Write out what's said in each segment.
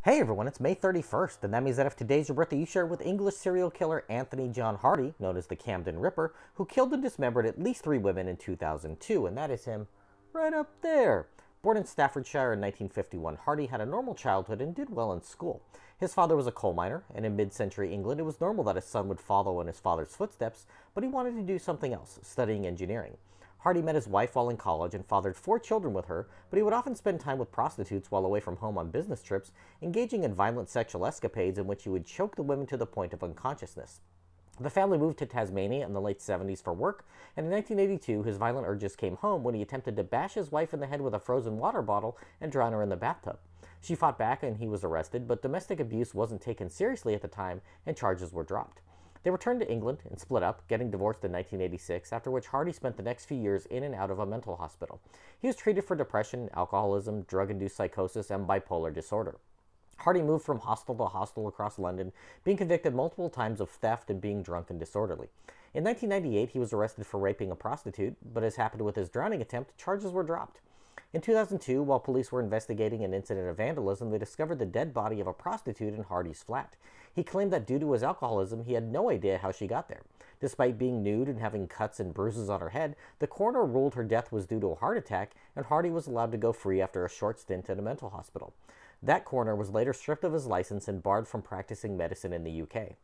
Hey everyone, it's May 31st, and that means that if today's your birthday, you share it with English serial killer Anthony John Hardy, known as the Camden Ripper, who killed and dismembered at least 3 women in 2002, and that is him right up there. Born in Staffordshire in 1951, Hardy had a normal childhood and did well in school. His father was a coal miner, and in mid-century England, it was normal that his son would follow in his father's footsteps, but he wanted to do something else, studying engineering. Hardy met his wife while in college and fathered 4 children with her, but he would often spend time with prostitutes while away from home on business trips, engaging in violent sexual escapades in which he would choke the women to the point of unconsciousness. The family moved to Tasmania in the late 70s for work, and in 1982 his violent urges came home when he attempted to bash his wife in the head with a frozen water bottle and drown her in the bathtub. She fought back and he was arrested, but domestic abuse wasn't taken seriously at the time and charges were dropped. They returned to England and split up, getting divorced in 1986, after which Hardy spent the next few years in and out of a mental hospital. He was treated for depression, alcoholism, drug-induced psychosis, and bipolar disorder. Hardy moved from hostel to hostel across London, being convicted multiple times of theft and being drunk and disorderly. In 1998, he was arrested for raping a prostitute, but as happened with his drowning attempt, charges were dropped. In 2002, while police were investigating an incident of vandalism, they discovered the dead body of a prostitute in Hardy's flat. He claimed that due to his alcoholism, he had no idea how she got there. Despite being nude and having cuts and bruises on her head, the coroner ruled her death was due to a heart attack, and Hardy was allowed to go free after a short stint at a mental hospital. That coroner was later stripped of his license and barred from practicing medicine in the UK.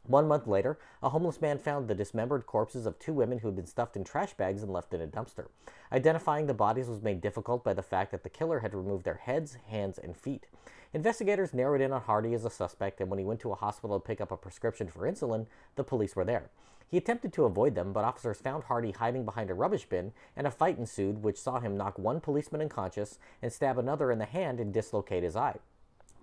1 month later, a homeless man found the dismembered corpses of 2 women who had been stuffed in trash bags and left in a dumpster. Identifying the bodies was made difficult by the fact that the killer had removed their heads, hands, and feet. Investigators narrowed in on Hardy as a suspect, and when he went to a hospital to pick up a prescription for insulin, the police were there. He attempted to avoid them, but officers found Hardy hiding behind a rubbish bin, and a fight ensued which saw him knock one policeman unconscious and stab another in the hand and dislocate his eye.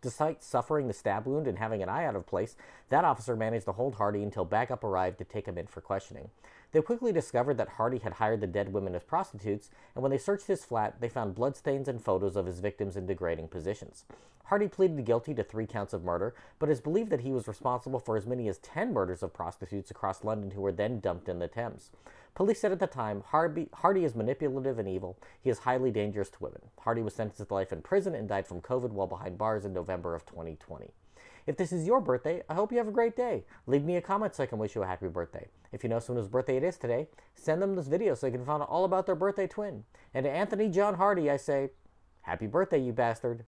Despite suffering the stab wound and having an eye out of place, that officer managed to hold Hardy until backup arrived to take him in for questioning. They quickly discovered that Hardy had hired the dead women as prostitutes, and when they searched his flat, they found bloodstains and photos of his victims in degrading positions. Hardy pleaded guilty to 3 counts of murder, but is believed that he was responsible for as many as 10 murders of prostitutes across London who were then dumped in the Thames. Police said at the time, Hardy is manipulative and evil. He is highly dangerous to women. Hardy was sentenced to life in prison and died from COVID while behind bars in November of 2020. If this is your birthday, I hope you have a great day. Leave me a comment so I can wish you a happy birthday. If you know someone whose birthday it is today, send them this video so they can find out all about their birthday twin. And to Anthony John Hardy, I say, happy birthday, you bastard.